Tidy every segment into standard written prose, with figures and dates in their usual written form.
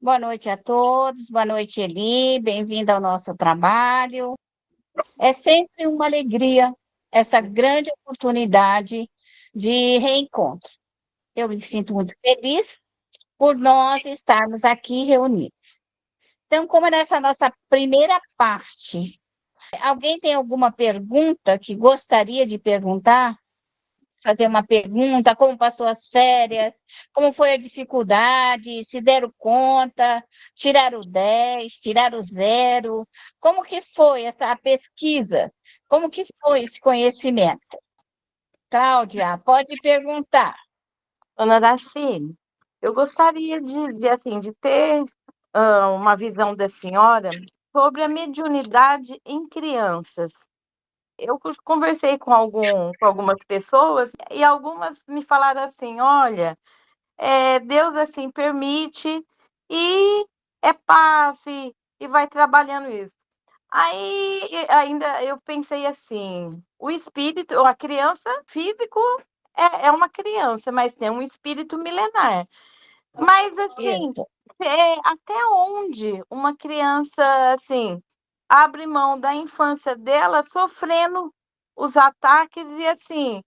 Boa noite a todos, boa noite, Eli, bem-vinda ao nosso trabalho. É sempre uma alegria essa grande oportunidade de reencontro. Eu me sinto muito feliz por nós estarmos aqui reunidos. Então, como é nessa nossa primeira parte, alguém tem alguma pergunta que gostaria de perguntar? Fazer uma pergunta, como passou as férias, como foi a dificuldade, se deram conta, tiraram 10, tiraram 0, como que foi essa pesquisa? Como que foi esse conhecimento? Cláudia, pode perguntar. Dona Daci, eu gostaria assim, de ter uma visão da senhora sobre a mediunidade em crianças. Eu conversei com algumas pessoas e algumas me falaram assim, olha, Deus assim permite e é paz e vai trabalhando isso. Aí ainda eu pensei assim, o espírito, a criança físico é uma criança, mas tem um espírito milenar. Mas assim, Isso. até onde uma criança assim abre mão da infância dela sofrendo os ataques e assim,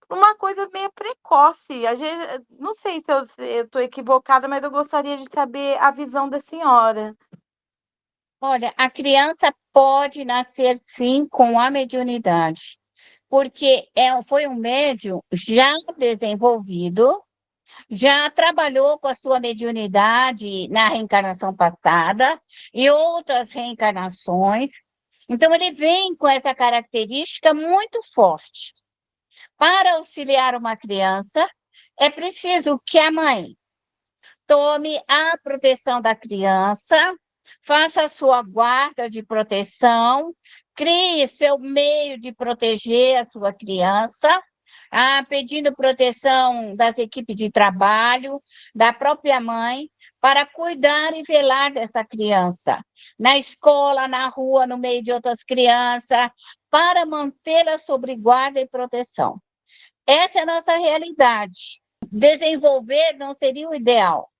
uma coisa meio precoce. A gente, não sei se eu estou equivocada, mas eu gostaria de saber a visão da senhora. Olha, a criança pode nascer sim com a mediunidade, porque foi um médium já desenvolvido, já trabalhou com a sua mediunidade na reencarnação passada e outras reencarnações. Então, ele vem com essa característica muito forte. Para auxiliar uma criança, é preciso que a mãe tome a proteção da criança, faça a sua guarda de proteção, crie seu meio de proteger a sua criança, pedindo proteção das equipes de trabalho, da própria mãe, para cuidar e velar dessa criança, na escola, na rua, no meio de outras crianças, para mantê-la sob guarda e proteção. Essa é a nossa realidade. Desenvolver não seria o ideal.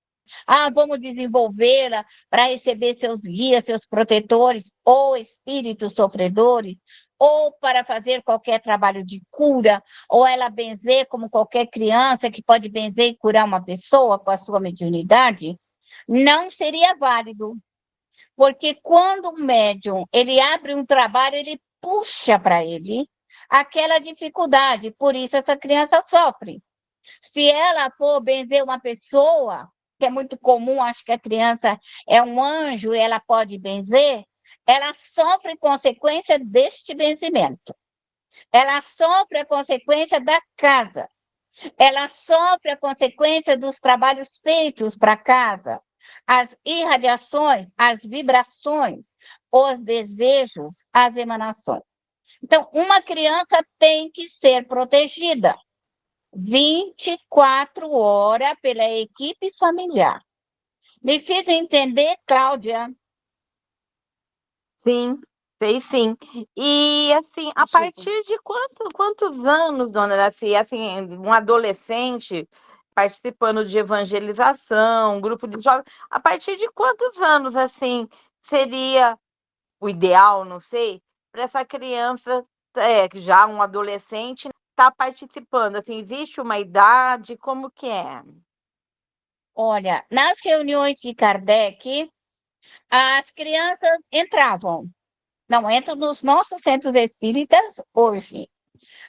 Vamos desenvolvê-la para receber seus guias, seus protetores, ou espíritos sofredores, ou para fazer qualquer trabalho de cura, ou ela benzer como qualquer criança que pode benzer e curar uma pessoa com a sua mediunidade, não seria válido. Porque quando o médium ele abre um trabalho, ele puxa para ele aquela dificuldade, por isso essa criança sofre. Se ela for benzer uma pessoa, que é muito comum, acho que a criança é um anjo e ela pode benzer, ela sofre consequência deste benzimento. Ela sofre a consequência da casa. Ela sofre a consequência dos trabalhos feitos para casa, as irradiações, as vibrações, os desejos, as emanações. Então, uma criança tem que ser protegida 24 horas pela equipe familiar. Me fiz entender, Cláudia? Sim, fez sim. E assim, a partir de quantos anos, dona Iraci, assim, um adolescente participando de evangelização, um grupo de jovens, a partir de quantos anos, assim, seria o ideal, não sei, para essa criança, já um adolescente, estar participando? Assim, existe uma idade? Como que é? Olha, nas reuniões de Kardec, as crianças entravam. Não entram nos nossos centros espíritas hoje.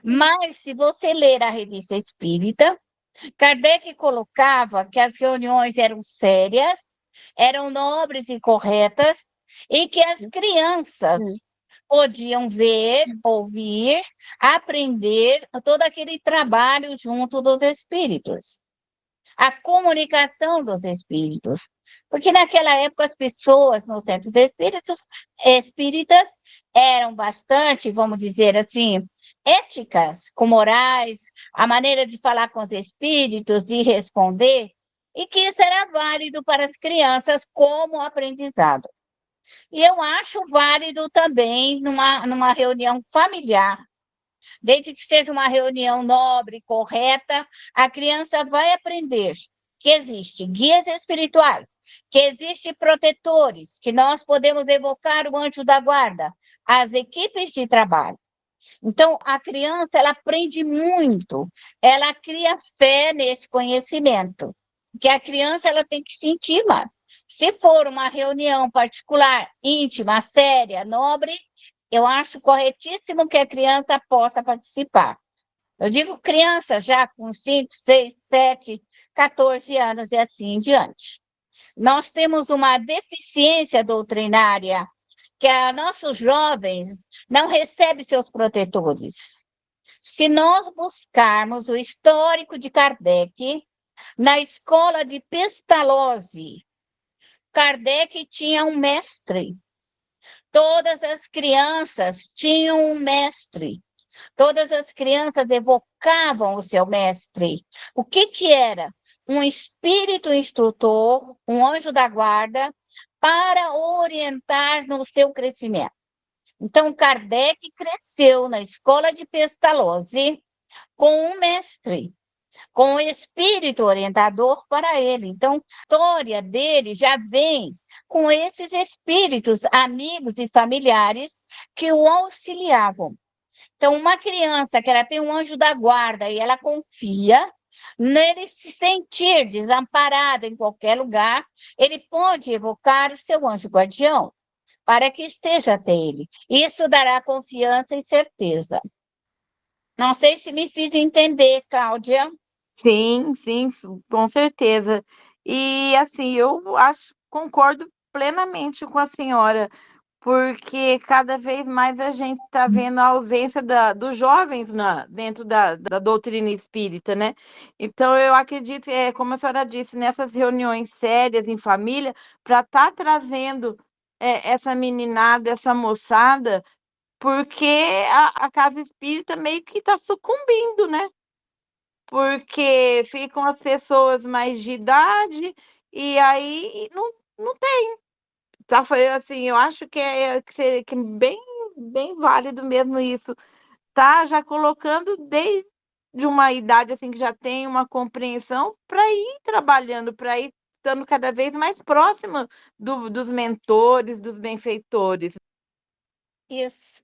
Mas, se você ler a revista espírita, Kardec colocava que as reuniões eram sérias, eram nobres e corretas, e que as crianças podiam ver, ouvir, aprender todo aquele trabalho junto dos espíritos, a comunicação dos espíritos. Porque naquela época as pessoas nos centros espíritas eram bastante, vamos dizer assim, éticas, com morais, a maneira de falar com os espíritos, de responder, e que isso era válido para as crianças como aprendizado. E eu acho válido também numa reunião familiar, desde que seja uma reunião nobre, correta, a criança vai aprender. que existem guias espirituais, que existem protetores, que nós podemos evocar o anjo da guarda, as equipes de trabalho. Então, a criança, ela aprende muito, ela cria fé nesse conhecimento, que a criança ela tem que sentir, mano. Se for uma reunião particular, íntima, séria, nobre, eu acho corretíssimo que a criança possa participar. Eu digo criança já com 5, 6, 7, 14 anos e assim em diante. Nós temos uma deficiência doutrinária que nossos jovens não recebem seus protetores. Se nós buscarmos o histórico de Kardec, na escola de Pestalozzi, Kardec tinha um mestre. Todas as crianças tinham um mestre. Todas as crianças evocavam o seu mestre. O que era? Um espírito instrutor, um anjo da guarda, para orientar no seu crescimento. Então, Kardec cresceu na escola de Pestalozzi com um mestre, com um espírito orientador para ele. Então, a história dele já vem com esses espíritos, amigos e familiares que o auxiliavam. Então, uma criança que ela tem um anjo da guarda e ela confia, nele se sentir desamparado em qualquer lugar, ele pode evocar o seu anjo guardião para que esteja até ele. Isso dará confiança e certeza. Não sei se me fiz entender, Cláudia. Sim, sim, com certeza. E assim, eu acho, concordo plenamente com a senhora, porque cada vez mais a gente está vendo a ausência dos jovens dentro da doutrina espírita, né? Então, eu acredito, como a senhora disse, nessas reuniões sérias em família, para estar trazendo essa meninada, essa moçada, porque a casa espírita meio que está sucumbindo, né? Porque ficam as pessoas mais de idade e aí não tem. Tá, foi assim, eu acho que é bem válido mesmo isso. Tá já colocando desde uma idade assim que já tem uma compreensão para ir trabalhando, para ir estando cada vez mais próxima dos mentores, dos benfeitores. Isso.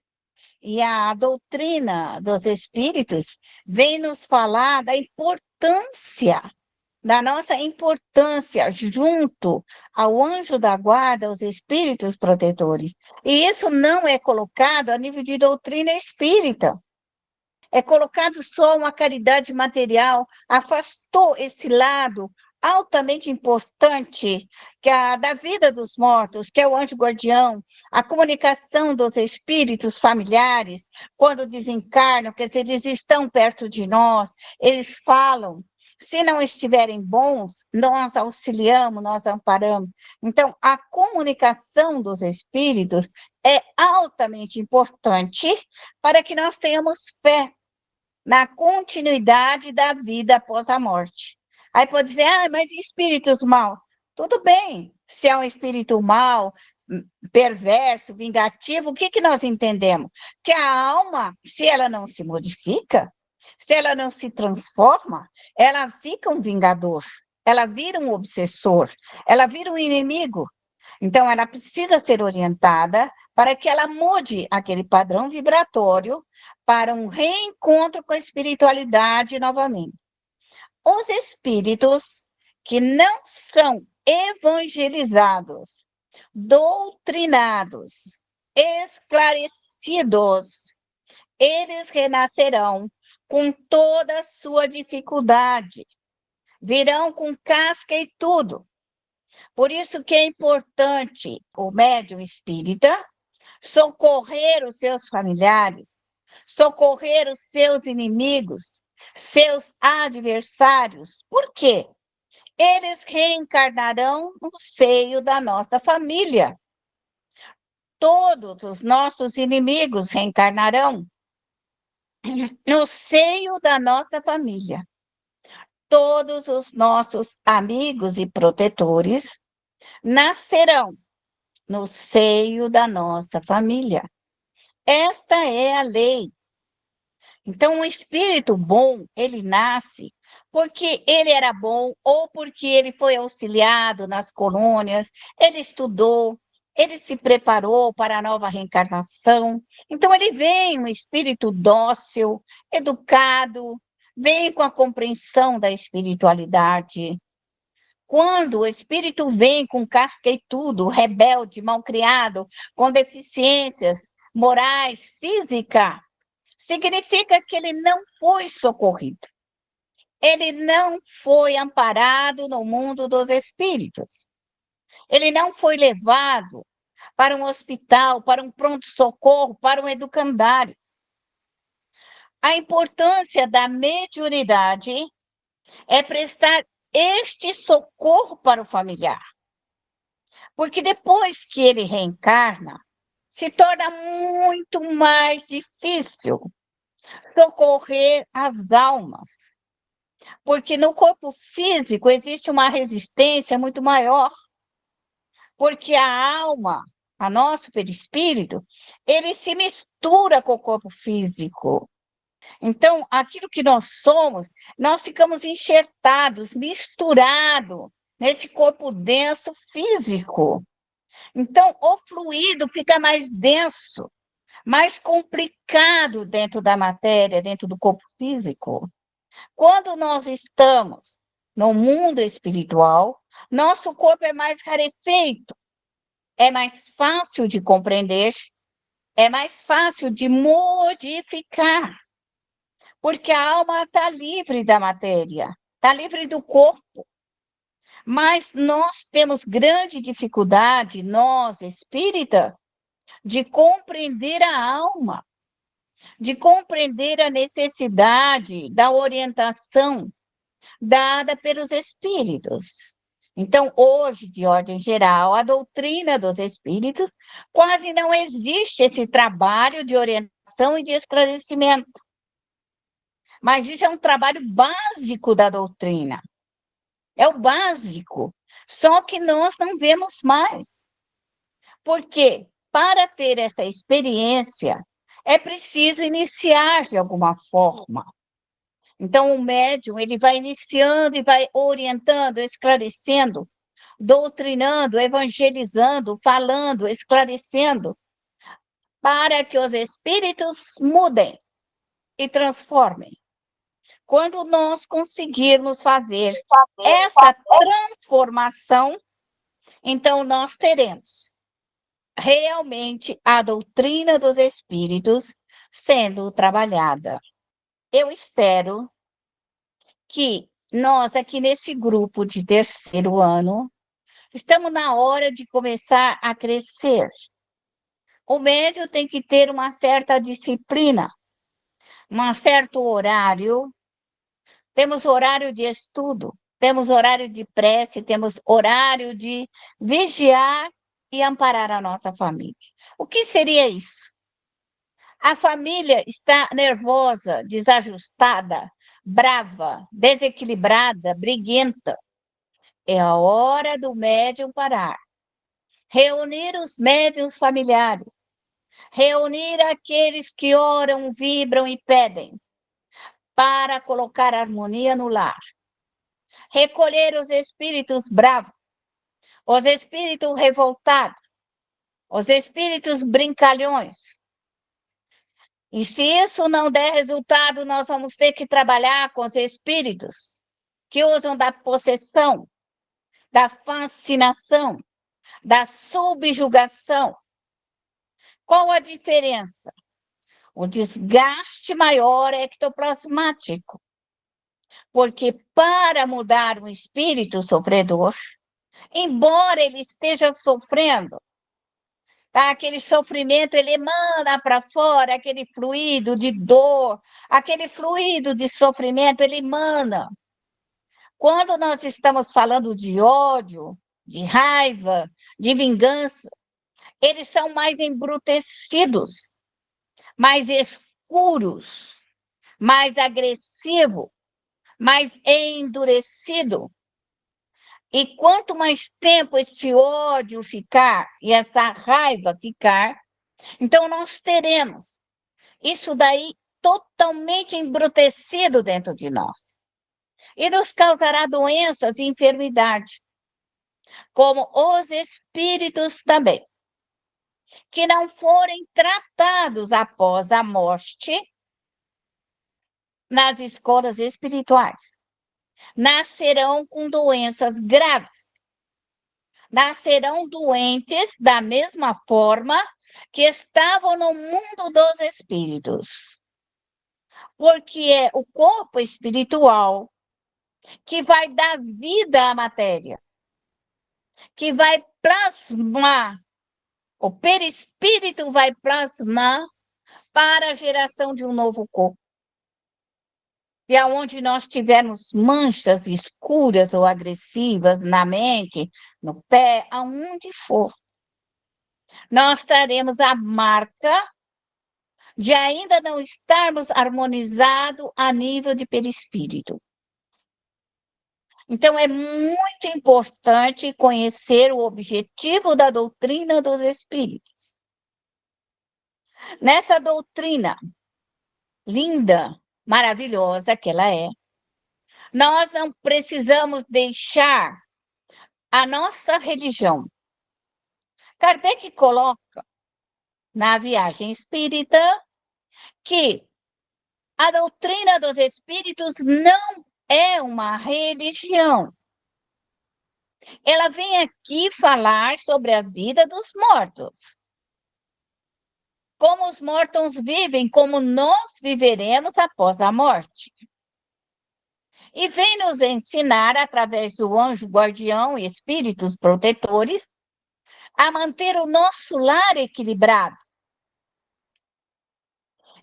E a doutrina dos espíritos vem nos falar da nossa importância junto ao anjo da guarda, aos espíritos protetores. E isso não é colocado a nível de doutrina espírita. É colocado só uma caridade material, afastou esse lado altamente importante da vida dos mortos, que é o anjo guardião, a comunicação dos espíritos familiares, quando desencarnam, quer dizer, eles estão perto de nós, eles falam. Se não estiverem bons, nós auxiliamos, nós amparamos. Então, a comunicação dos espíritos é altamente importante para que nós tenhamos fé na continuidade da vida após a morte. Aí pode dizer, mas espíritos maus? Tudo bem, se é um espírito mau, perverso, vingativo, o que nós entendemos? Que a alma, se ela não se modifica, se ela não se transforma, ela fica um vingador, ela vira um obsessor, ela vira um inimigo. Então, ela precisa ser orientada para que ela mude aquele padrão vibratório para um reencontro com a espiritualidade novamente. Os espíritos que não são evangelizados, doutrinados, esclarecidos, eles renascerão com toda a sua dificuldade, virão com casca e tudo. Por isso que é importante o médium espírita socorrer os seus familiares, socorrer os seus inimigos, seus adversários. Por quê? Eles reencarnarão no seio da nossa família. Todos os nossos inimigos reencarnarão no seio da nossa família. Todos os nossos amigos e protetores nascerão no seio da nossa família. Esta é a lei. Então, o espírito bom, ele nasce porque ele era bom ou porque ele foi auxiliado nas colônias, ele estudou, ele se preparou para a nova reencarnação. Então, ele vem um espírito dócil, educado, vem com a compreensão da espiritualidade. Quando o espírito vem com casca e tudo, rebelde, malcriado, com deficiências morais, física, significa que ele não foi socorrido. Ele não foi amparado no mundo dos espíritos. Ele não foi levado para um hospital, para um pronto-socorro, para um educandário. A importância da mediunidade é prestar este socorro para o familiar. Porque depois que ele reencarna, se torna muito mais difícil socorrer as almas. Porque no corpo físico existe uma resistência muito maior. Porque a alma, a nosso perispírito, ele se mistura com o corpo físico. Então, aquilo que nós somos, nós ficamos enxertados, misturados nesse corpo denso físico. Então, o fluido fica mais denso, mais complicado dentro da matéria, dentro do corpo físico. Quando nós estamos no mundo espiritual, nosso corpo é mais rarefeito, é mais fácil de compreender, é mais fácil de modificar, porque a alma está livre da matéria, está livre do corpo. Mas nós temos grande dificuldade, nós, espírita, de compreender a alma, de compreender a necessidade da orientação dada pelos espíritos. Então, hoje, de ordem geral, a doutrina dos espíritos, quase não existe esse trabalho de orientação e de esclarecimento. Mas isso é um trabalho básico da doutrina. É o básico. Só que nós não vemos mais. Porque, para ter essa experiência, é preciso iniciar de alguma forma. Então, o médium, ele vai iniciando e vai orientando, esclarecendo, doutrinando, evangelizando, falando, esclarecendo, para que os espíritos mudem e transformem. Quando nós conseguirmos fazer essa transformação, então nós teremos realmente a doutrina dos espíritos sendo trabalhada. Eu espero que nós, aqui nesse grupo de terceiro ano, estamos na hora de começar a crescer. O médium tem que ter uma certa disciplina, um certo horário. Temos horário de estudo, temos horário de prece, temos horário de vigiar e amparar a nossa família. O que seria isso? A família está nervosa, desajustada, brava, desequilibrada, briguenta. É a hora do médium parar. Reunir os médiuns familiares. Reunir aqueles que oram, vibram e pedem para colocar harmonia no lar. Recolher os espíritos bravos, os espíritos revoltados, os espíritos brincalhões. E se isso não der resultado, nós vamos ter que trabalhar com os espíritos que usam da possessão, da fascinação, da subjugação. Qual a diferença? O desgaste maior é ectoplasmático. Porque para mudar um espírito sofredor, embora ele esteja sofrendo, tá? Aquele sofrimento ele emana para fora, aquele fluido de dor, aquele fluido de sofrimento ele emana. Quando nós estamos falando de ódio, de raiva, de vingança, eles são mais embrutecidos, mais escuros, mais agressivos, mais endurecido. E quanto mais tempo esse ódio ficar e essa raiva ficar, então nós teremos isso daí totalmente embrutecido dentro de nós. e nos causará doenças e enfermidade, como os espíritos também, que não forem tratados após a morte nas escolas espirituais, nascerão com doenças graves, nascerão doentes da mesma forma que estavam no mundo dos espíritos, porque é o corpo espiritual que vai dar vida à matéria, que vai plasmar, o perispírito vai plasmar para a geração de um novo corpo. E aonde nós tivermos manchas escuras ou agressivas na mente, no pé, aonde for, nós teremos a marca de ainda não estarmos harmonizados a nível de perispírito. Então, é muito importante conhecer o objetivo da doutrina dos espíritos. Nessa doutrina linda, maravilhosa que ela é, nós não precisamos deixar a nossa religião. Kardec coloca na Viagem Espírita que a doutrina dos espíritos não é uma religião. Ela vem aqui falar sobre a vida dos mortos. Como os mortos vivem, como nós viveremos após a morte. E vem nos ensinar, através do anjo guardião e espíritos protetores, a manter o nosso lar equilibrado.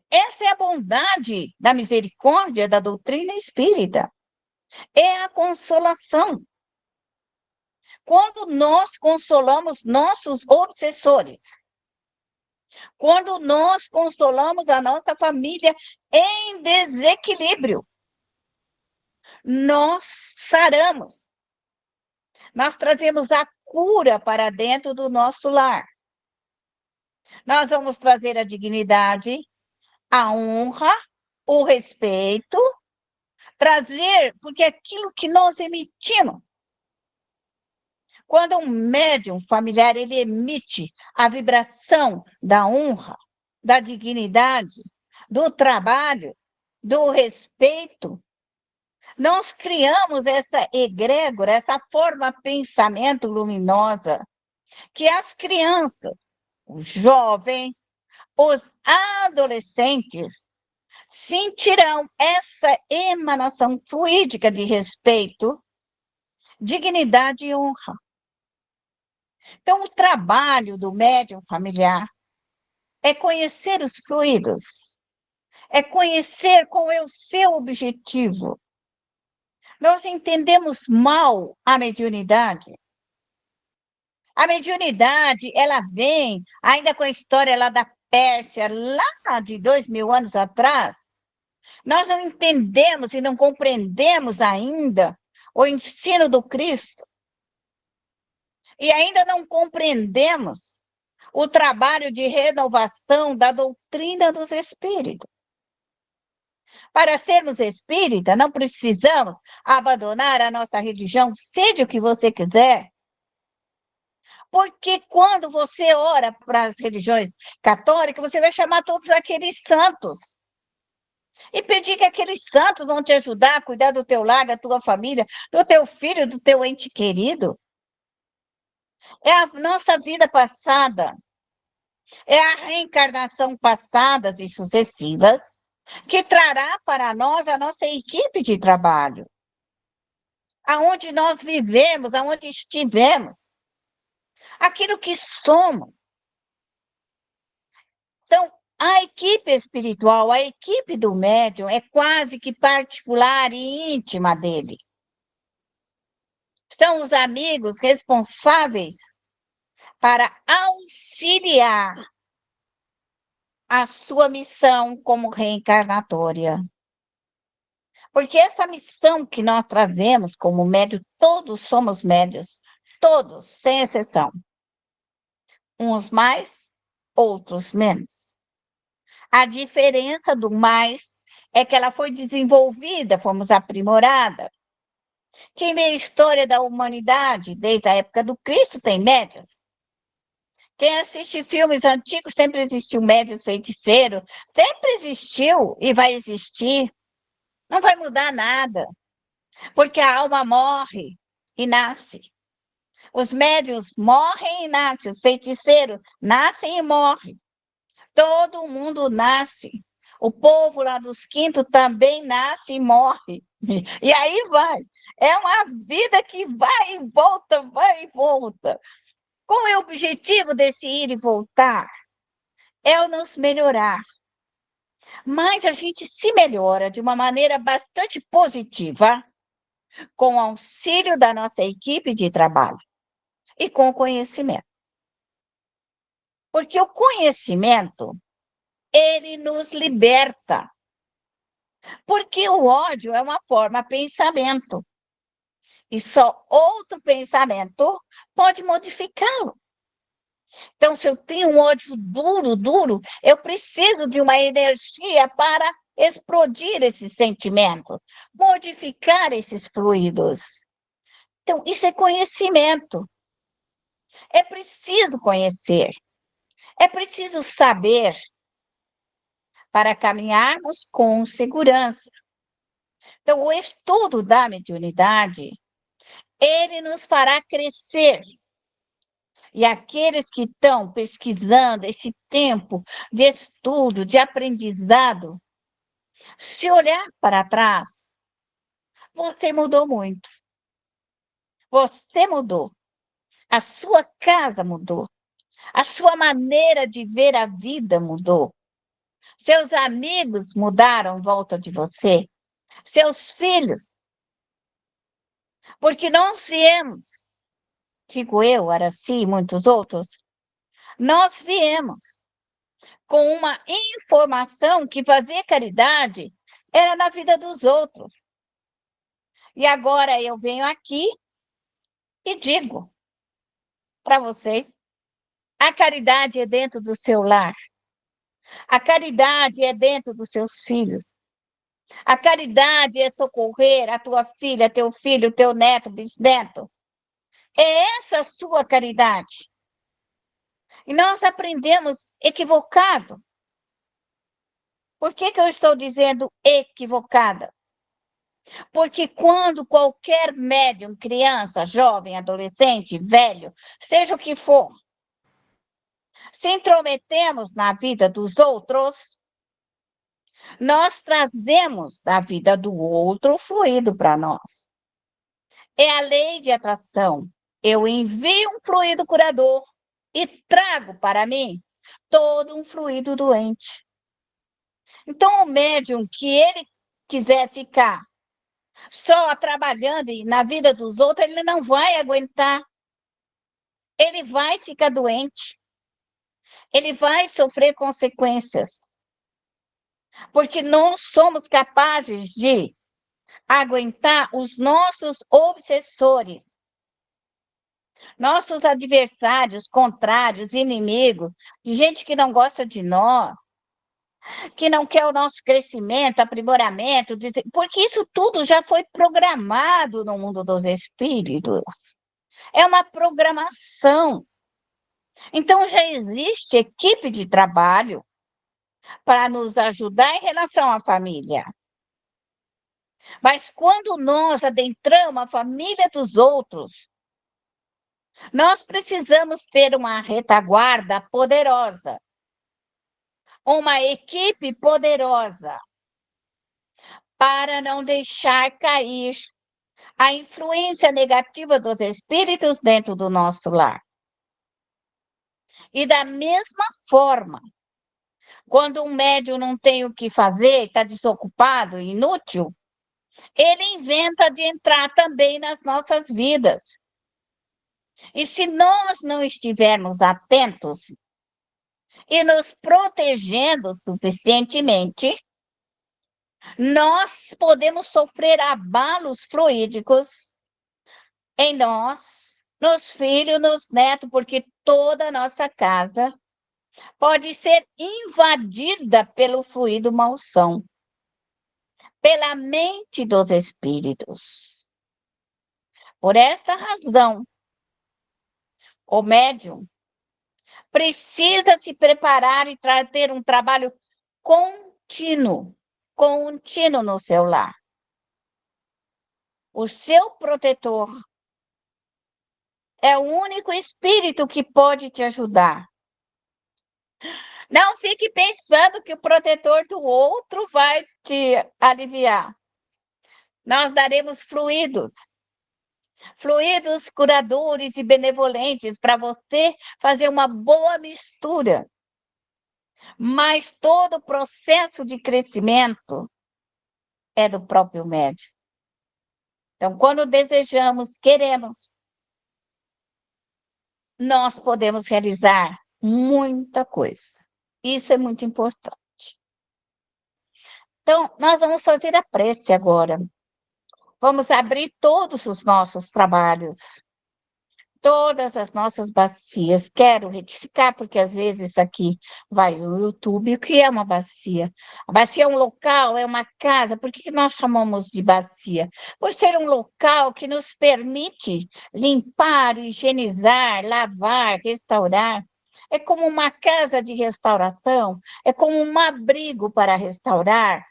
Essa é a bondade da misericórdia da doutrina espírita. É a consolação. Quando nós consolamos nossos obsessores, quando nós consolamos a nossa família em desequilíbrio, nós saramos. Nós trazemos a cura para dentro do nosso lar. Nós vamos trazer a dignidade, a honra, o respeito, trazer, porque aquilo que nós emitimos. Quando um médium familiar ele emite a vibração da honra, da dignidade, do trabalho, do respeito, nós criamos essa egrégora, essa forma pensamento luminosa, que as crianças, os jovens, os adolescentes sentirão essa emanação fluídica de respeito, dignidade e honra. Então, o trabalho do médium familiar é conhecer os fluidos, é conhecer qual é o seu objetivo. Nós entendemos mal a mediunidade. A mediunidade, ela vem ainda com a história lá da Pérsia, lá de 2000 anos atrás. Nós não entendemos e não compreendemos ainda o ensino do Cristo. E ainda não compreendemos o trabalho de renovação da doutrina dos espíritos. Para sermos espírita, não precisamos abandonar a nossa religião, seja o que você quiser. Porque quando você ora para as religiões católicas, você vai chamar todos aqueles santos. E pedir que aqueles santos vão te ajudar a cuidar do teu lar, da tua família, do teu filho, do teu ente querido. É a nossa vida passada, é a reencarnação passadas e sucessivas que trará para nós a nossa equipe de trabalho. Aonde nós vivemos, aonde estivemos. Aquilo que somos. Então, a equipe espiritual, a equipe do médium é quase que particular e íntima dele. São os amigos responsáveis para auxiliar a sua missão como reencarnatória. Porque essa missão que nós trazemos como médium, todos somos médios, todos, sem exceção. Uns mais, outros menos. A diferença do mais é que ela foi desenvolvida, fomos aprimorada. Quem lê a história da humanidade, desde a época do Cristo, tem médios. Quem assiste filmes antigos, sempre existiu médium feiticeiro, sempre existiu e vai existir. Não vai mudar nada, porque a alma morre e nasce. Os médiuns morrem e nascem, os feiticeiros nascem e morrem. Todo mundo nasce. O povo lá dos quintos também nasce e morre. E aí vai. É uma vida que vai e volta, vai e volta. Qual é o objetivo desse ir e voltar? É o nos melhorar. Mas a gente se melhora de uma maneira bastante positiva com o auxílio da nossa equipe de trabalho e com o conhecimento. Porque o conhecimento, ele nos liberta. Porque o ódio é uma forma de pensamento. E só outro pensamento pode modificá-lo. Então, se eu tenho um ódio duro, eu preciso de uma energia para explodir esses sentimentos, modificar esses fluidos. Então, isso é conhecimento. É preciso conhecer. É preciso saber para caminharmos com segurança. Então, o estudo da mediunidade, ele nos fará crescer. E aqueles que estão pesquisando esse tempo de estudo, de aprendizado, se olhar para trás, você mudou muito. Você mudou. A sua casa mudou. A sua maneira de ver a vida mudou. Seus amigos mudaram em volta de você. Seus filhos. Porque nós viemos, digo eu, Araci e muitos outros, nós viemos com uma informação que fazer caridade era na vida dos outros. E agora eu venho aqui e digo para vocês, a caridade é dentro do seu lar. A caridade é dentro dos seus filhos. A caridade é socorrer a tua filha, teu filho, teu neto, bisneto. É essa a sua caridade. E nós aprendemos equivocado. Por que eu estou dizendo equivocada? Porque quando qualquer médium, criança, jovem, adolescente, velho, seja o que for, se intrometemos na vida dos outros, nós trazemos da vida do outro fluido para nós. É a lei de atração. Eu envio um fluido curador e trago para mim todo um fluido doente. Então, o médium que ele quiser ficar só trabalhando na vida dos outros, ele não vai aguentar. Ele vai ficar doente. Ele vai sofrer consequências. Porque não somos capazes de aguentar os nossos obsessores, nossos adversários, contrários, inimigos, gente que não gosta de nós, que não quer o nosso crescimento, aprimoramento, porque isso tudo já foi programado no mundo dos espíritos. É uma programação. Então, já existe equipe de trabalho para nos ajudar em relação à família. Mas quando nós adentramos a família dos outros, nós precisamos ter uma retaguarda poderosa, uma equipe poderosa, para não deixar cair a influência negativa dos espíritos dentro do nosso lar. E da mesma forma, quando um médium não tem o que fazer, está desocupado, inútil, ele inventa de entrar também nas nossas vidas. E se nós não estivermos atentos e nos protegendo suficientemente, nós podemos sofrer abalos fluídicos em nós, nos filhos, nos netos, porque toda a nossa casa pode ser invadida pelo fluido malsão, pela mente dos espíritos. Por esta razão, o médium precisa se preparar e ter um trabalho contínuo no seu lar. O seu protetor é o único espírito que pode te ajudar. Não fique pensando que o protetor do outro vai te aliviar. Nós daremos fluidos curadores e benevolentes para você fazer uma boa mistura. Mas todo o processo de crescimento é do próprio médium. Então, quando desejamos, queremos, nós podemos realizar muita coisa. Isso é muito importante. Então, nós vamos fazer a prece agora. Vamos abrir todos os nossos trabalhos, todas as nossas bacias. Quero retificar, porque às vezes aqui vai no YouTube, o que é uma bacia? A bacia é um local, é uma casa. Por que nós chamamos de bacia? Por ser um local que nos permite limpar, higienizar, lavar, restaurar. É como uma casa de restauração, é como um abrigo para restaurar.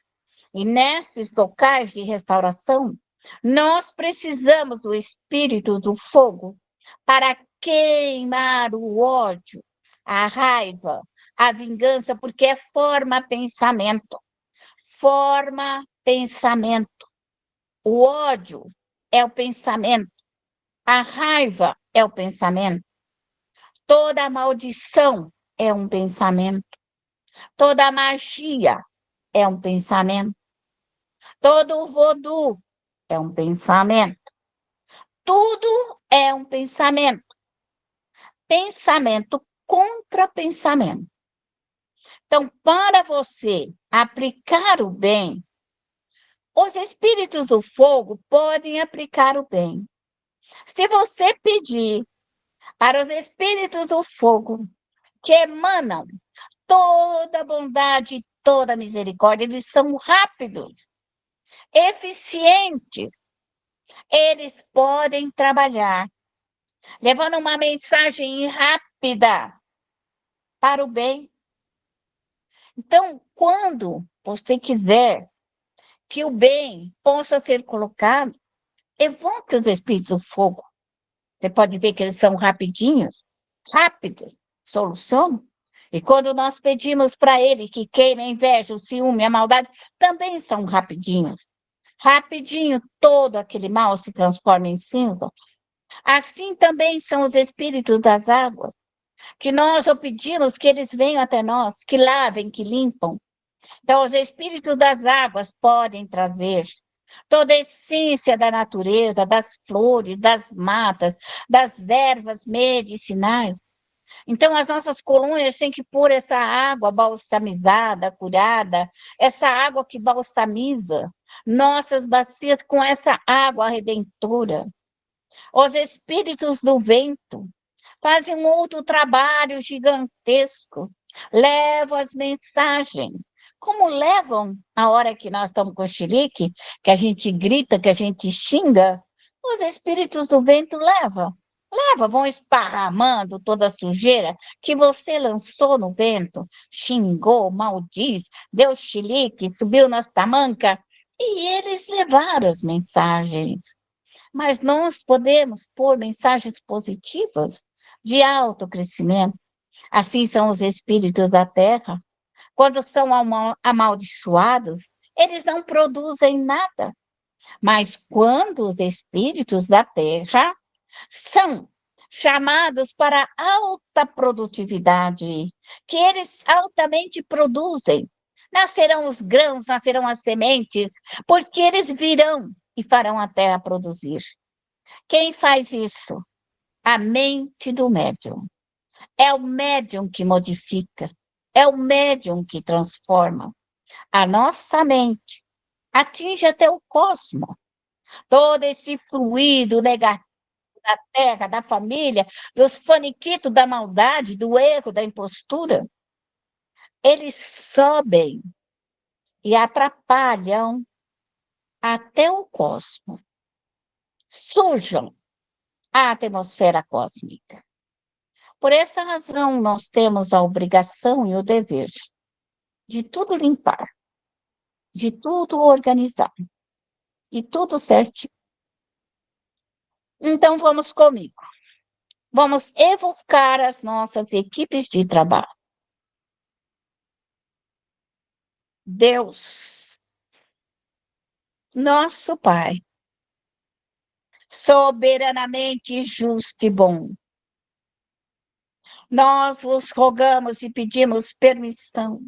E nesses locais de restauração, nós precisamos do espírito do fogo para queimar o ódio, a raiva, a vingança, porque é forma pensamento. Forma pensamento. O ódio é o pensamento. A raiva é o pensamento. Toda maldição é um pensamento. Toda magia é um pensamento. Todo voodoo é um pensamento. Tudo é um pensamento. Pensamento contra pensamento. Então, para você aplicar o bem, os espíritos do fogo podem aplicar o bem. Se você pedir para os espíritos do fogo que emanam toda bondade, toda misericórdia, eles são rápidos, eficientes, eles podem trabalhar, levando uma mensagem rápida para o bem. Então, quando você quiser que o bem possa ser colocado, evoque os espíritos do fogo. Você pode ver que eles são rápidos, solucionam. E quando nós pedimos para ele que queime a inveja, o ciúme, a maldade, também são rapidinhos. Rapidinho, todo aquele mal se transforma em cinza. Assim também são os espíritos das águas, que nós pedimos que eles venham até nós, que lavem, que limpam. Então, os espíritos das águas podem trazer toda a essência da natureza, das flores, das matas, das ervas medicinais. Então, as nossas colônias têm que pôr essa água balsamizada, curada, essa água que balsamiza nossas bacias com essa água redentora. Os espíritos do vento fazem um outro trabalho gigantesco, levam as mensagens. Como levam a hora que nós estamos com xilique, que a gente grita, que a gente xinga, os espíritos do vento vão esparramando toda a sujeira que você lançou no vento, xingou, maldiz, deu xilique, subiu nas tamancas, e eles levaram as mensagens. Mas nós podemos pôr mensagens positivas de autocrescimento. Assim são os espíritos da terra. Quando são amaldiçoados, eles não produzem nada. Mas quando os espíritos da terra são chamados para alta produtividade, que eles altamente produzem, nascerão os grãos, nascerão as sementes, porque eles virão e farão a terra produzir. Quem faz isso? A mente do médium. É o médium que modifica, é o médium que transforma. A nossa mente atinge até o cosmos. Todo esse fluido negativo da terra, da família, dos faniquitos da maldade, do erro, da impostura, eles sobem e atrapalham até o cosmos. Sujam à atmosfera cósmica. Por essa razão, nós temos a obrigação e o dever de tudo limpar, de tudo organizar, de tudo certinho. Então, vamos comigo. Vamos evocar as nossas equipes de trabalho. Deus, nosso Pai, soberanamente justo e bom, nós vos rogamos e pedimos permissão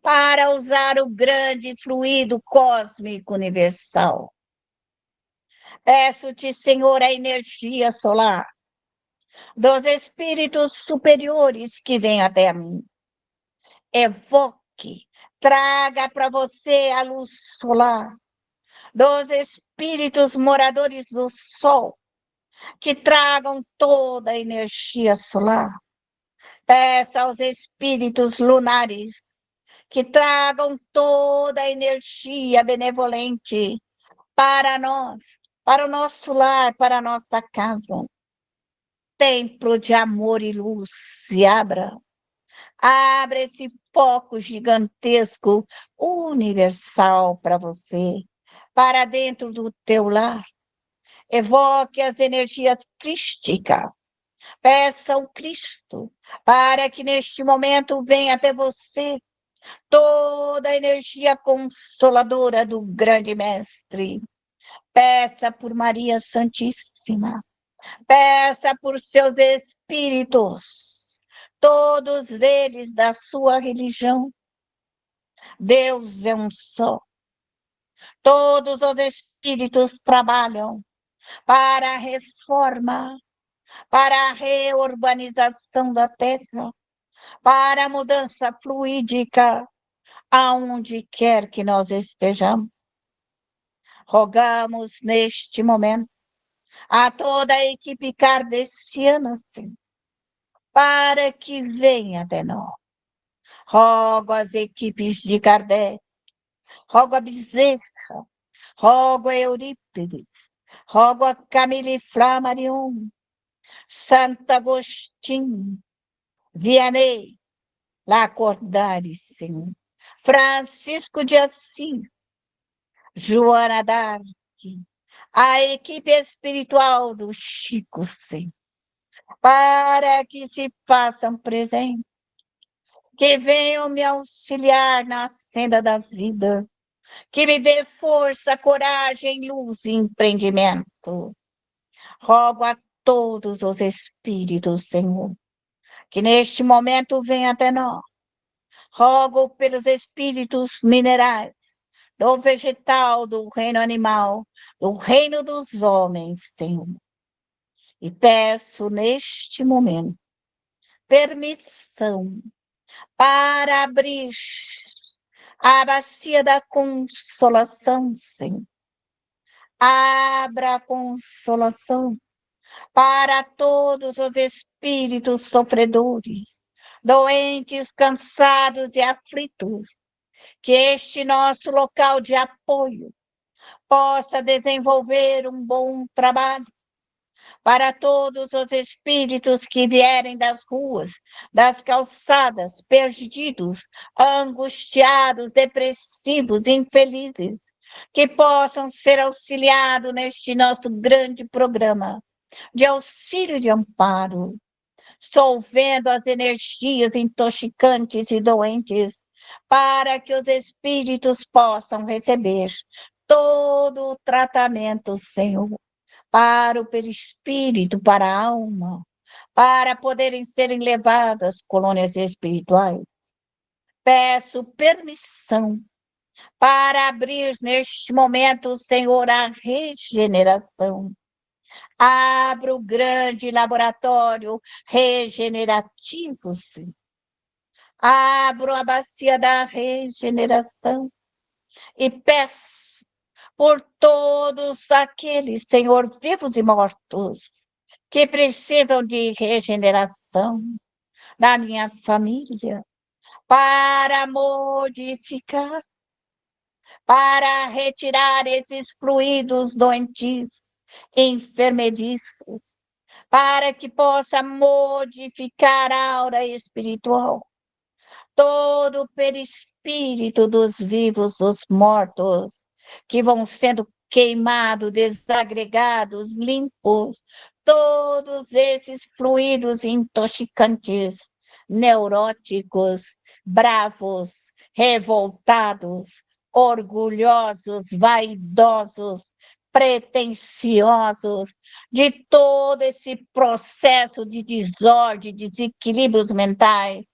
para usar o grande fluido cósmico universal. Peço-te, Senhor, a energia solar dos espíritos superiores que vêm até mim. Evoque, traga para você a luz solar dos espíritos moradores do sol, que tragam toda a energia solar. Peça aos espíritos lunares que tragam toda a energia benevolente para nós, para o nosso lar, para a nossa casa. Templo de amor e luz se abra. Abra esse foco gigantesco, universal para você, para dentro do teu lar. Evoque as energias crísticas. Peça ao Cristo para que neste momento venha até você toda a energia consoladora do grande mestre. Peça por Maria Santíssima. Peça por seus espíritos, todos eles da sua religião. Deus é um só. Todos os espíritos trabalham para a reforma, para a reurbanização da terra, para a mudança fluídica, aonde quer que nós estejamos. Rogamos neste momento a toda a equipe kardeciana, sim, para que venha até nós. Rogo as equipes de Kardec, rogo a Bezerra, rogo a Eurípides, rogo a Camille Flammarion, Santo Agostinho, Vianney, Lacordaire, Senhor, Francisco de Assis, Joana d'Arc, a equipe espiritual do Chico, Senhor, para que se façam presentes, que venham me auxiliar na senda da vida, que me dê força, coragem, luz e empreendimento. Rogo a todos os espíritos, Senhor, que neste momento venham até nós. Rogo pelos espíritos minerais, do vegetal, do reino animal, do reino dos homens, Senhor. E peço neste momento permissão para abrir a bacia da consolação, Senhor. Abra a consolação para todos os espíritos sofredores, doentes, cansados e aflitos, que este nosso local de apoio possa desenvolver um bom trabalho para todos os espíritos que vierem das ruas, das calçadas, perdidos, angustiados, depressivos, infelizes, que possam ser auxiliados neste nosso grande programa de auxílio e de amparo, solvendo as energias intoxicantes e doentes, para que os espíritos possam receber todo o tratamento, Senhor, para o perispírito, para a alma, para poderem serem levadas às colônias espirituais. Peço permissão para abrir neste momento, Senhor, a regeneração. Abra o grande laboratório regenerativo, Senhor. Abro a bacia da regeneração e peço por todos aqueles, Senhor, vivos e mortos, que precisam de regeneração da minha família, para modificar, para retirar esses fluidos doentios, enfermediços, para que possa modificar a aura espiritual, todo o perispírito dos vivos, dos mortos, que vão sendo queimados, desagregados, limpos, todos esses fluidos intoxicantes, neuróticos, bravos, revoltados, orgulhosos, vaidosos, pretensiosos, de todo esse processo de desordem, desequilíbrios mentais,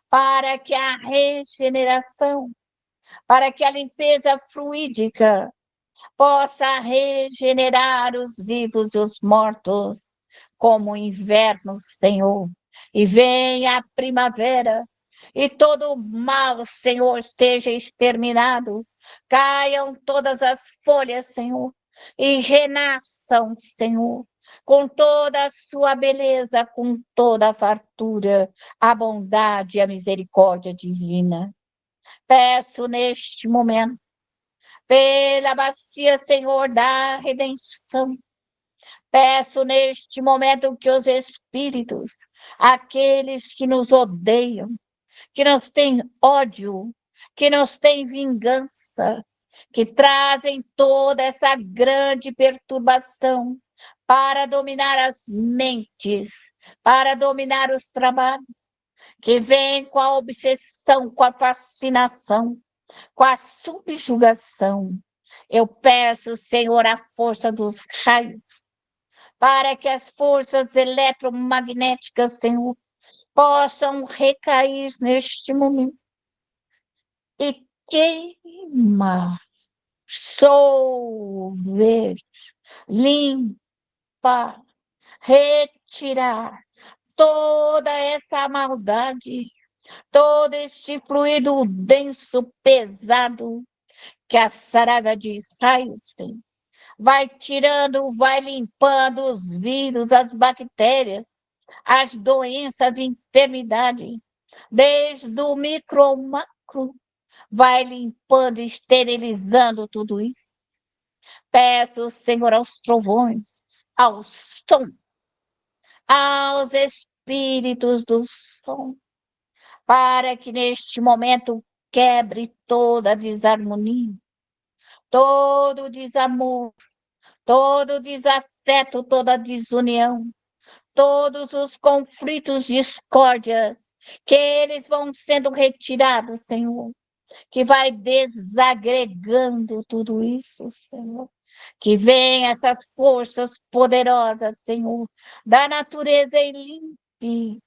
para que a regeneração, para que a limpeza fluídica possa regenerar os vivos e os mortos, como o inverno, Senhor. E venha a primavera, e todo o mal, Senhor, seja exterminado. Caiam todas as folhas, Senhor, e renasçam, Senhor, com toda a sua beleza, com toda a fartura, a bondade e a misericórdia divina. Peço neste momento, pela bacia, Senhor, da redenção, peço neste momento que os espíritos, aqueles que nos odeiam, que nos têm ódio, que nos têm vingança, que trazem toda essa grande perturbação para dominar as mentes, para dominar os trabalhos, que vem com a obsessão, com a fascinação, com a subjugação. Eu peço, Senhor, a força dos raios, para que as forças eletromagnéticas, Senhor, possam recair neste momento e queimar, solver, limpar, retirar toda essa maldade, todo este fluido denso, pesado, que a saraiva de raios vai tirando, vai limpando os vírus, as bactérias, as doenças, enfermidades, desde o micro ao macro, vai limpando, esterilizando tudo isso. Peço, Senhor, aos trovões, ao som, aos espíritos do som, para que neste momento quebre toda a desarmonia, todo o desamor, todo o desafeto, toda a desunião, todos os conflitos, discórdias, que eles vão sendo retirados, Senhor, que vai desagregando tudo isso, Senhor. Que venham essas forças poderosas, Senhor, da natureza e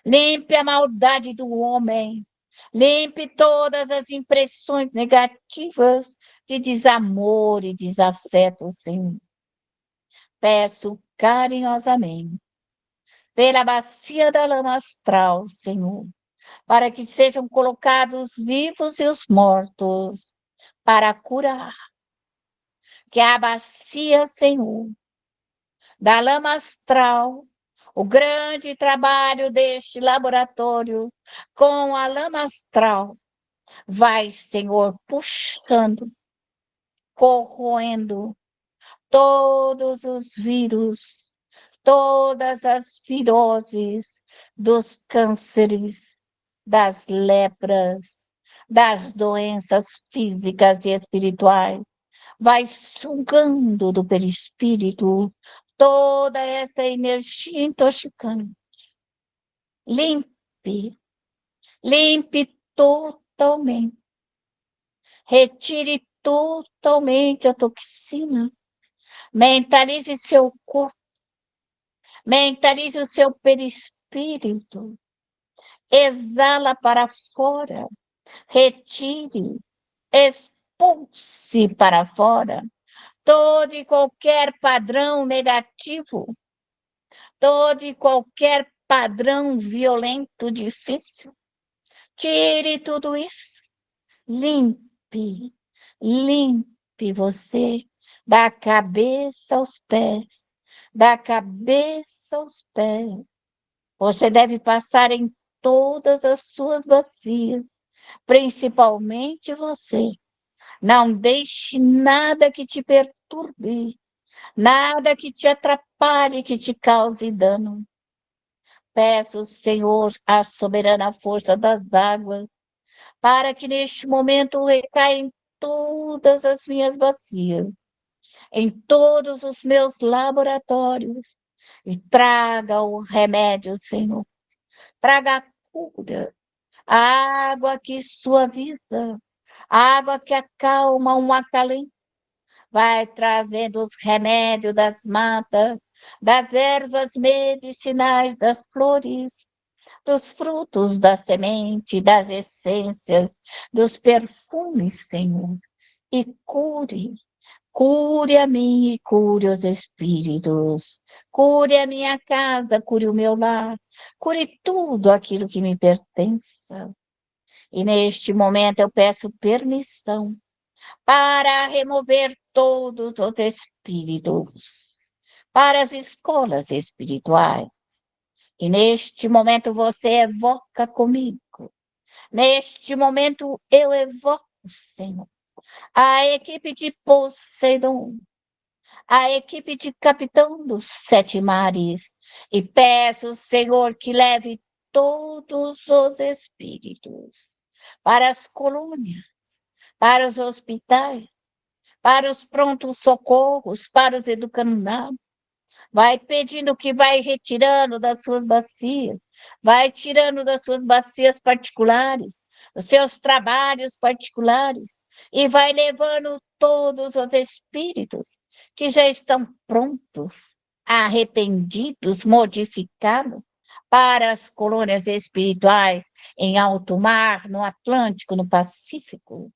limpe a maldade do homem, limpe todas as impressões negativas de desamor e desafeto, Senhor. Peço carinhosamente, pela bacia da lama astral, Senhor, para que sejam colocados vivos e os mortos para curar. Que a bacia, Senhor, da lama astral, o grande trabalho deste laboratório com a lama astral, vai, Senhor, puxando, corroendo todos os vírus, todas as viroses dos cânceres, das lepras, das doenças físicas e espirituais, vai sugando do perispírito toda essa energia intoxicante. Limpe, limpe totalmente. Retire totalmente a toxina. Mentalize seu corpo. Mentalize o seu perispírito. Exala para fora. Retire. Expulse para fora todo e qualquer padrão negativo, todo e qualquer padrão violento, difícil. Tire tudo isso. Limpe, limpe você da cabeça aos pés, da cabeça aos pés. Você deve passar em todas as suas bacias, principalmente você. Não deixe nada que te perturbe, nada que te atrapalhe, que te cause dano. Peço, Senhor, a soberana força das águas, para que neste momento recaia em todas as minhas bacias, em todos os meus laboratórios, e traga o remédio, Senhor. Traga a cura, a água que suaviza, a água que acalma um acalento. Vai trazendo os remédios das matas, das ervas medicinais, das flores, dos frutos da semente, das essências, dos perfumes, Senhor. E cure a mim e cure os espíritos. Cure a minha casa, cure o meu lar, cure tudo aquilo que me pertença. E neste momento eu peço permissão para remover todos os espíritos, para as escolas espirituais. E neste momento você evoca comigo. Neste momento eu evoco, Senhor, a equipe de Poseidon, a equipe de Capitão dos Sete Mares, e peço, Senhor, que leve todos os espíritos para as colônias, para os hospitais, para os prontos socorros, para os educandários. Vai pedindo que vai retirando das suas bacias, vai tirando das suas bacias particulares, os seus trabalhos particulares, e vai levando todos os espíritos que já estão prontos, arrependidos, modificados, para as colônias espirituais em alto mar, no Atlântico, no Pacífico.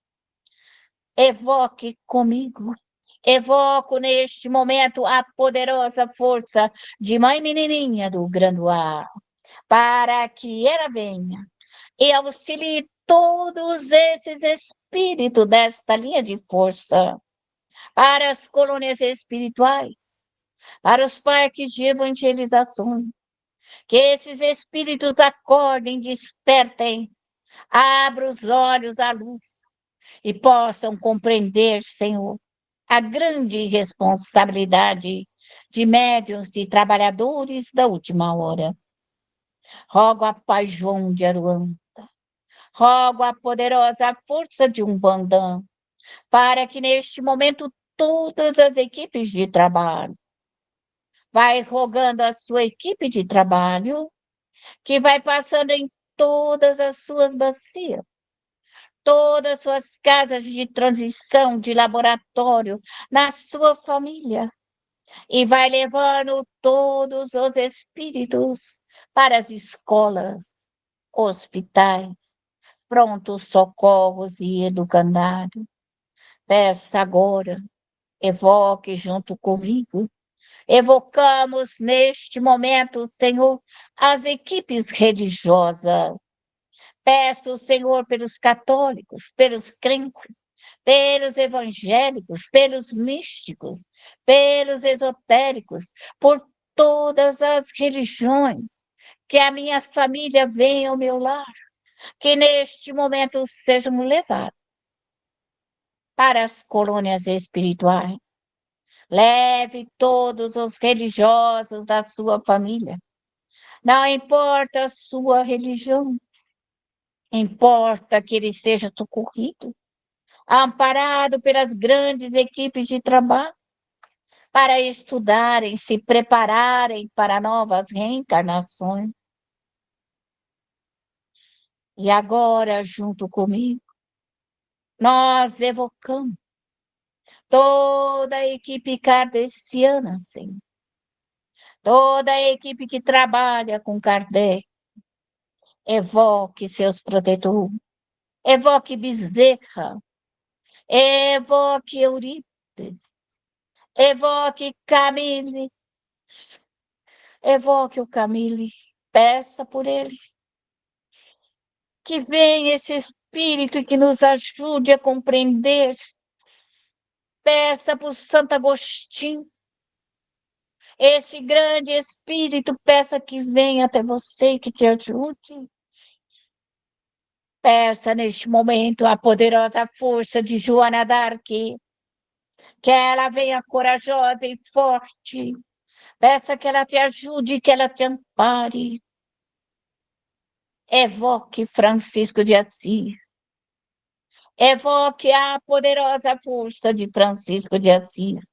Evoque comigo. Evoco neste momento a poderosa força de Mãe Menininha do Granduá, para que ela venha e auxilie todos esses espíritos desta linha de força, para as colônias espirituais, para os parques de evangelização, que esses espíritos acordem, despertem, abram os olhos à luz e possam compreender, Senhor, a grande responsabilidade de médiuns, de trabalhadores da última hora. Rogo a Pai João de Aruanda, rogo a poderosa força de Umbandã, para que neste momento todas as equipes de trabalho, vai rogando a sua equipe de trabalho, que vai passando em todas as suas bacias, todas as suas casas de transição, de laboratório, na sua família, e vai levando todos os espíritos para as escolas, hospitais, prontos socorros e educandários. Peça agora, evoque junto comigo. Evocamos neste momento, Senhor, as equipes religiosas. Peço, Senhor, pelos católicos, pelos crentes, pelos evangélicos, pelos místicos, pelos esotéricos, por todas as religiões, que a minha família venha ao meu lar, que neste momento sejam levados para as colônias espirituais. Leve todos os religiosos da sua família. Não importa a sua religião, importa que ele seja socorrido, amparado pelas grandes equipes de trabalho, para estudarem, se prepararem para novas reencarnações. E agora, junto comigo, nós evocamos toda a equipe kardeciana, Senhor. Toda a equipe que trabalha com Kardec. Evoque seus protetores. Evoque Bezerra. Evoque Eurípides. Evoque Camille. Evoque o Camille. Peça por ele. Que venha esse espírito e que nos ajude a compreender. Peça por Santo Agostinho. Esse grande espírito, peça que venha até você e que te ajude. Peça neste momento a poderosa força de Joana d'Arc, Que ela venha corajosa e forte. Peça que ela te ajude, que ela te ampare. Evoque Francisco de Assis. Evoque a poderosa força de Francisco de Assis,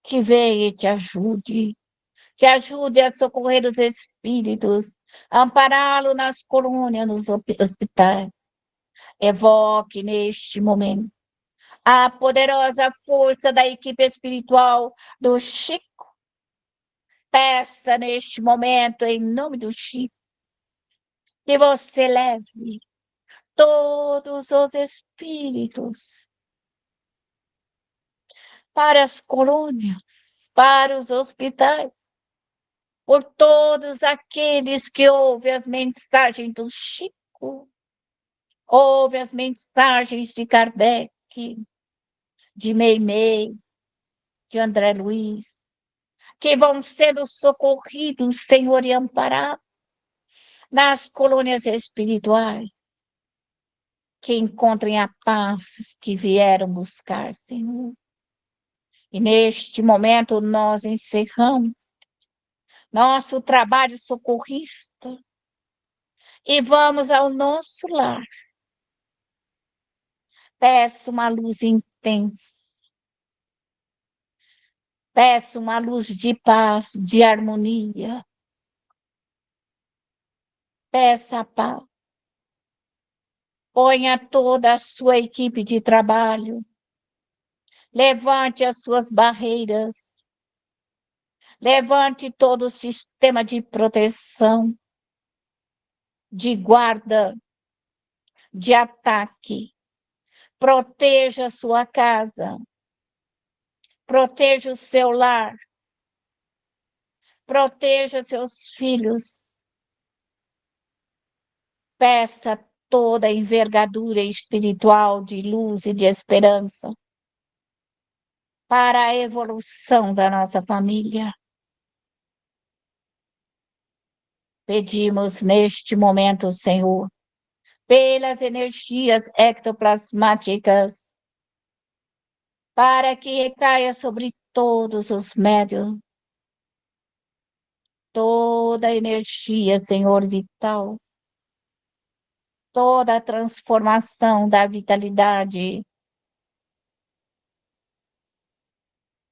que venha e te ajude a socorrer os espíritos, ampará-lo nas colônias, nos hospitais. Evoque neste momento a poderosa força da equipe espiritual do Chico. Peça neste momento, em nome do Chico, que você leve todos os espíritos para as colônias, para os hospitais, por todos aqueles que ouvem as mensagens do Chico, ouvem as mensagens de Kardec, de Meimei, de André Luiz, que vão sendo socorridos, Senhor, e amparados nas colônias espirituais, que encontrem a paz que vieram buscar, Senhor. E neste momento nós encerramos nosso trabalho socorrista e vamos ao nosso lar. Peço uma luz intensa, peço uma luz de paz, de harmonia. Peça a paz. Ponha toda a sua equipe de trabalho. Levante as suas barreiras. Levante todo o sistema de proteção, de guarda, de ataque. Proteja a sua casa. Proteja o seu lar. Proteja seus filhos. Peça toda a envergadura espiritual de luz e de esperança para a evolução da nossa família. Pedimos neste momento, Senhor, pelas energias ectoplasmáticas, para que recaia sobre todos os médios toda a energia, Senhor, vital, toda a transformação da vitalidade,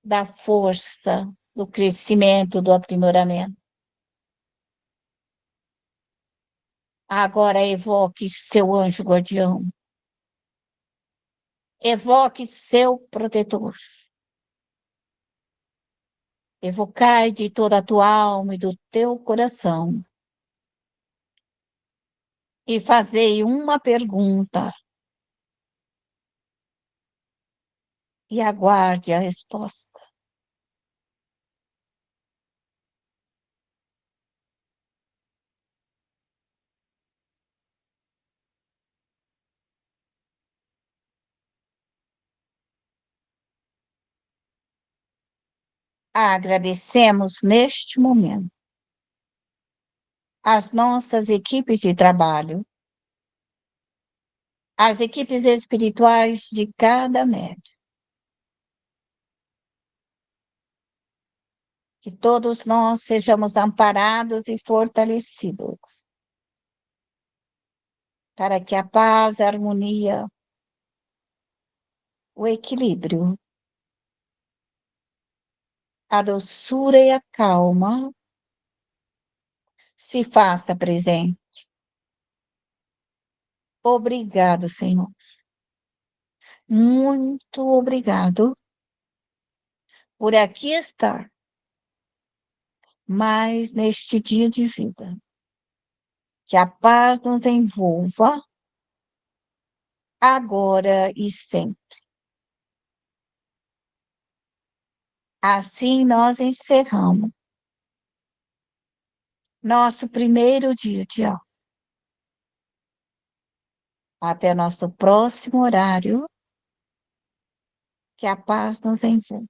da força, do crescimento, do aprimoramento. Agora evoque seu anjo guardião. Evoque seu protetor. Evocai de toda a tua alma e do teu coração. E fazei uma pergunta. E aguarde a resposta. Agradecemos neste momento as nossas equipes de trabalho, as equipes espirituais de cada médium. Que todos nós sejamos amparados e fortalecidos, para que a paz, a harmonia, o equilíbrio, a doçura e a calma se faça presente. Obrigado, Senhor. Muito obrigado por aqui estar, mais neste dia de vida. Que a paz nos envolva agora e sempre. Assim nós encerramos nosso primeiro dia de aula. Até nosso próximo horário. Que a paz nos envolva.